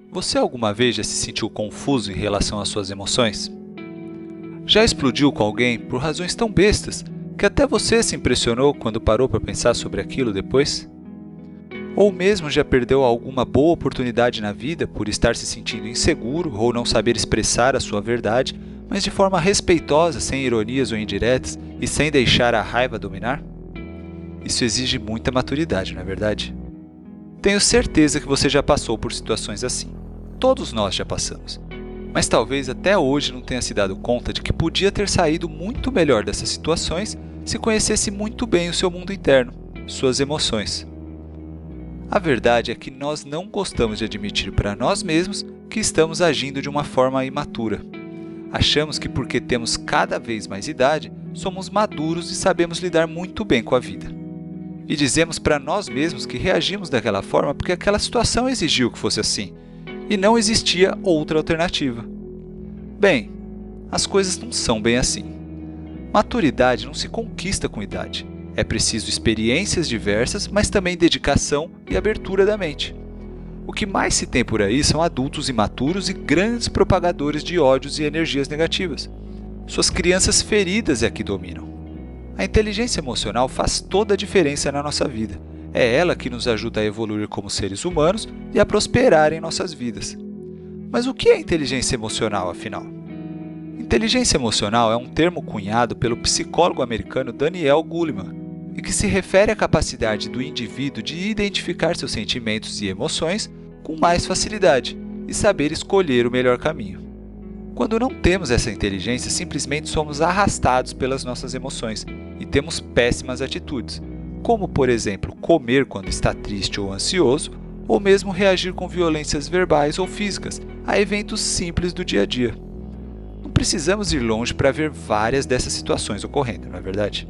Você alguma vez já se sentiu confuso em relação às suas emoções? Já explodiu com alguém por razões tão bestas que até você se impressionou quando parou para pensar sobre aquilo depois? Ou mesmo já perdeu alguma boa oportunidade na vida por estar se sentindo inseguro ou não saber expressar a sua verdade, mas de forma respeitosa, sem ironias ou indiretas e sem deixar a raiva dominar? Isso exige muita maturidade, não é verdade? Tenho certeza que você já passou por situações assim. Todos nós já passamos. Mas talvez até hoje não tenha se dado conta de que podia ter saído muito melhor dessas situações se conhecesse muito bem o seu mundo interno, suas emoções. A verdade é que nós não gostamos de admitir para nós mesmos que estamos agindo de uma forma imatura. Achamos que porque temos cada vez mais idade, somos maduros e sabemos lidar muito bem com a vida. E dizemos para nós mesmos que reagimos daquela forma porque aquela situação exigiu que fosse assim, e não existia outra alternativa. Bem, as coisas não são bem assim. Maturidade não se conquista com idade. É preciso experiências diversas, mas também dedicação e abertura da mente. O que mais se tem por aí são adultos imaturos e grandes propagadores de ódios e energias negativas. Suas crianças feridas é que dominam. A inteligência emocional faz toda a diferença na nossa vida. É ela que nos ajuda a evoluir como seres humanos e a prosperar em nossas vidas. Mas o que é inteligência emocional, afinal? Inteligência emocional é um termo cunhado pelo psicólogo americano Daniel Goleman e que se refere à capacidade do indivíduo de identificar seus sentimentos e emoções com mais facilidade e saber escolher o melhor caminho. Quando não temos essa inteligência, simplesmente somos arrastados pelas nossas emoções e temos péssimas atitudes, como, por exemplo, comer quando está triste ou ansioso, ou mesmo reagir com violências verbais ou físicas a eventos simples do dia a dia. Não precisamos ir longe para ver várias dessas situações ocorrendo, não é verdade?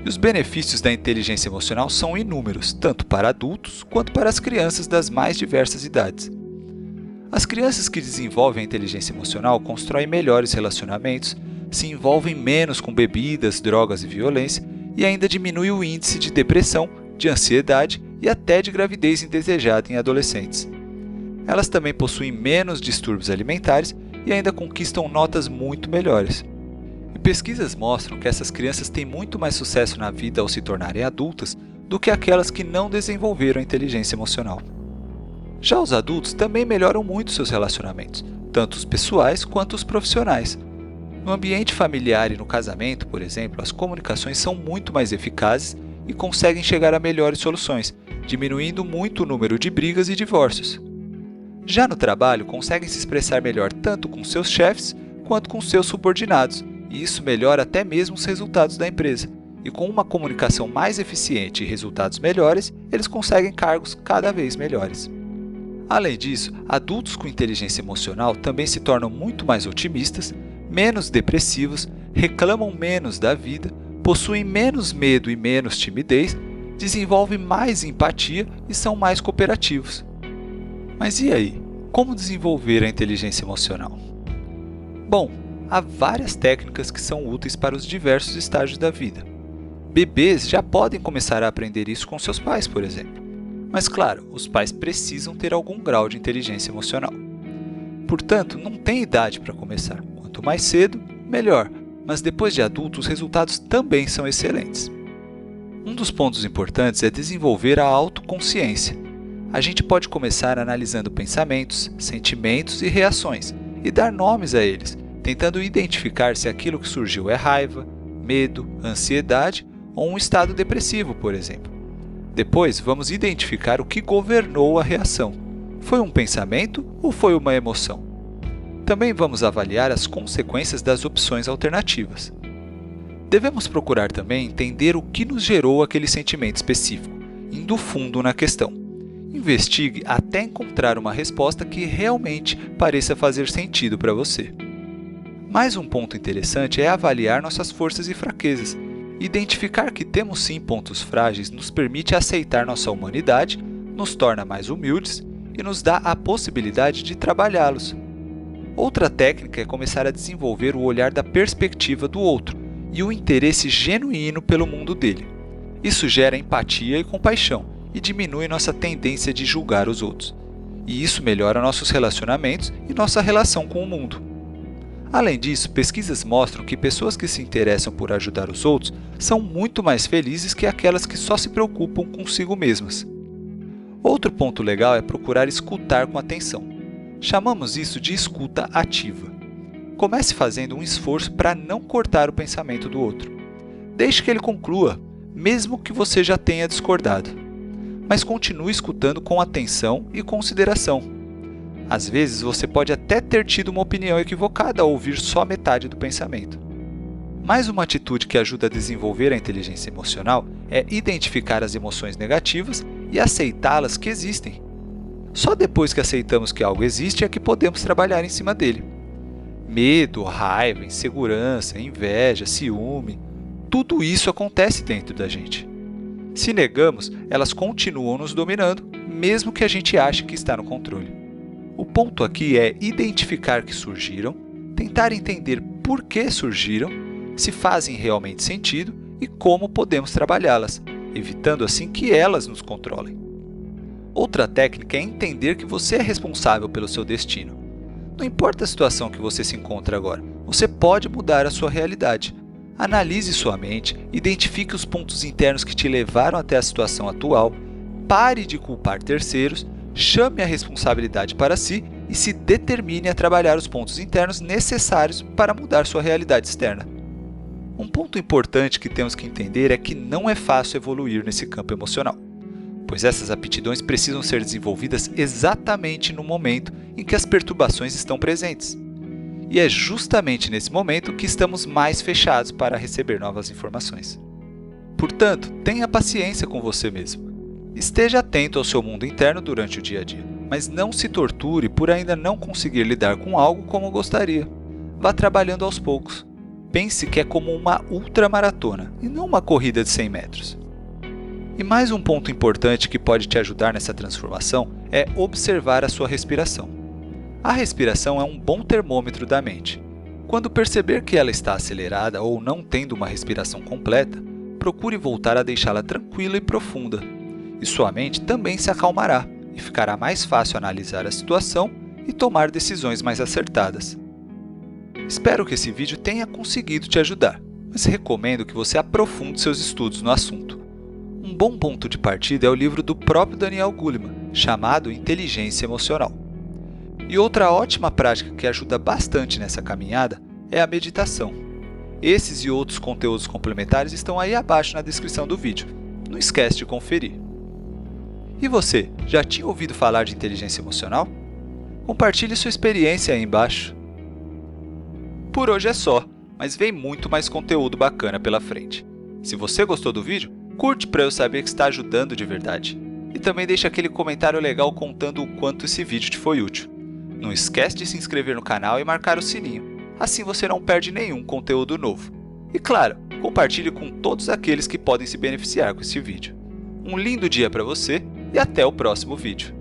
E os benefícios da inteligência emocional são inúmeros, tanto para adultos quanto para as crianças das mais diversas idades. As crianças que desenvolvem a inteligência emocional constroem melhores relacionamentos, se envolvem menos com bebidas, drogas e violência, e ainda diminui o índice de depressão, de ansiedade e até de gravidez indesejada em adolescentes. Elas também possuem menos distúrbios alimentares e ainda conquistam notas muito melhores. E pesquisas mostram que essas crianças têm muito mais sucesso na vida ao se tornarem adultas do que aquelas que não desenvolveram a inteligência emocional. Já os adultos também melhoram muito seus relacionamentos, tanto os pessoais quanto os profissionais. No ambiente familiar e no casamento, por exemplo, as comunicações são muito mais eficazes e conseguem chegar a melhores soluções, diminuindo muito o número de brigas e divórcios. Já no trabalho, conseguem se expressar melhor tanto com seus chefes quanto com seus subordinados, e isso melhora até mesmo os resultados da empresa. E com uma comunicação mais eficiente e resultados melhores, eles conseguem cargos cada vez melhores. Além disso, adultos com inteligência emocional também se tornam muito mais otimistas, menos depressivos, reclamam menos da vida, possuem menos medo e menos timidez, desenvolvem mais empatia e são mais cooperativos. Mas e aí? Como desenvolver a inteligência emocional? Bom, há várias técnicas que são úteis para os diversos estágios da vida. Bebês já podem começar a aprender isso com seus pais, por exemplo. Mas claro, os pais precisam ter algum grau de inteligência emocional. Portanto, não tem idade para começar. Quanto mais cedo, melhor. Mas depois de adulto, os resultados também são excelentes. Um dos pontos importantes é desenvolver a autoconsciência. A gente pode começar analisando pensamentos, sentimentos e reações e dar nomes a eles, tentando identificar se aquilo que surgiu é raiva, medo, ansiedade ou um estado depressivo, por exemplo. Depois, vamos identificar o que governou a reação. Foi um pensamento ou foi uma emoção? Também vamos avaliar as consequências das opções alternativas. Devemos procurar também entender o que nos gerou aquele sentimento específico, indo fundo na questão. Investigue até encontrar uma resposta que realmente pareça fazer sentido para você. Mais um ponto interessante é avaliar nossas forças e fraquezas. Identificar que temos sim pontos frágeis nos permite aceitar nossa humanidade, nos torna mais humildes e nos dá a possibilidade de trabalhá-los. Outra técnica é começar a desenvolver o olhar da perspectiva do outro e o interesse genuíno pelo mundo dele. Isso gera empatia e compaixão e diminui nossa tendência de julgar os outros. e isso melhora nossos relacionamentos e nossa relação com o mundo. Além disso, pesquisas mostram que pessoas que se interessam por ajudar os outros são muito mais felizes que aquelas que só se preocupam consigo mesmas. Outro ponto legal é procurar escutar com atenção. Chamamos isso de escuta ativa. Comece fazendo um esforço para não cortar o pensamento do outro. Deixe que ele conclua, mesmo que você já tenha discordado. Mas continue escutando com atenção e consideração. Às vezes, você pode até ter tido uma opinião equivocada ao ouvir só metade do pensamento. Mais uma atitude que ajuda a desenvolver a inteligência emocional é identificar as emoções negativas e aceitá-las que existem. Só depois que aceitamos que algo existe é que podemos trabalhar em cima dele. Medo, raiva, insegurança, inveja, ciúme, tudo isso acontece dentro da gente. Se negamos, elas continuam nos dominando, mesmo que a gente ache que está no controle. O ponto aqui é identificar que surgiram, tentar entender por que surgiram, se fazem realmente sentido e como podemos trabalhá-las, evitando assim que elas nos controlem. Outra técnica é entender que você é responsável pelo seu destino. Não importa a situação que você se encontra agora, você pode mudar a sua realidade. Analise sua mente, identifique os pontos internos que te levaram até a situação atual, pare de culpar terceiros, chame a responsabilidade para si e se determine a trabalhar os pontos internos necessários para mudar sua realidade externa. Um ponto importante que temos que entender é que não é fácil evoluir nesse campo emocional, pois essas aptidões precisam ser desenvolvidas exatamente no momento em que as perturbações estão presentes. E é justamente nesse momento que estamos mais fechados para receber novas informações. Portanto, tenha paciência com você mesmo. Esteja atento ao seu mundo interno durante o dia a dia, mas não se torture por ainda não conseguir lidar com algo como gostaria. Vá trabalhando aos poucos. Pense que é como uma ultramaratona e não uma corrida de 100 metros. E mais um ponto importante que pode te ajudar nessa transformação é observar a sua respiração. A respiração é um bom termômetro da mente. Quando perceber que ela está acelerada ou não tendo uma respiração completa, procure voltar a deixá-la tranquila e profunda. E sua mente também se acalmará e ficará mais fácil analisar a situação e tomar decisões mais acertadas. Espero que esse vídeo tenha conseguido te ajudar, mas recomendo que você aprofunde seus estudos no assunto. Um bom ponto de partida é o livro do próprio Daniel Goleman, chamado Inteligência Emocional. E outra ótima prática que ajuda bastante nessa caminhada é a meditação. Esses e outros conteúdos complementares estão aí abaixo na descrição do vídeo. Não esquece de conferir. E você, já tinha ouvido falar de inteligência emocional? Compartilhe sua experiência aí embaixo. Por hoje é só, mas vem muito mais conteúdo bacana pela frente. Se você gostou do vídeo, curte para eu saber que está ajudando de verdade. E também deixa aquele comentário legal contando o quanto esse vídeo te foi útil. Não esquece de se inscrever no canal e marcar o sininho, assim você não perde nenhum conteúdo novo. E claro, compartilhe com todos aqueles que podem se beneficiar com esse vídeo. Um lindo dia para você e até o próximo vídeo.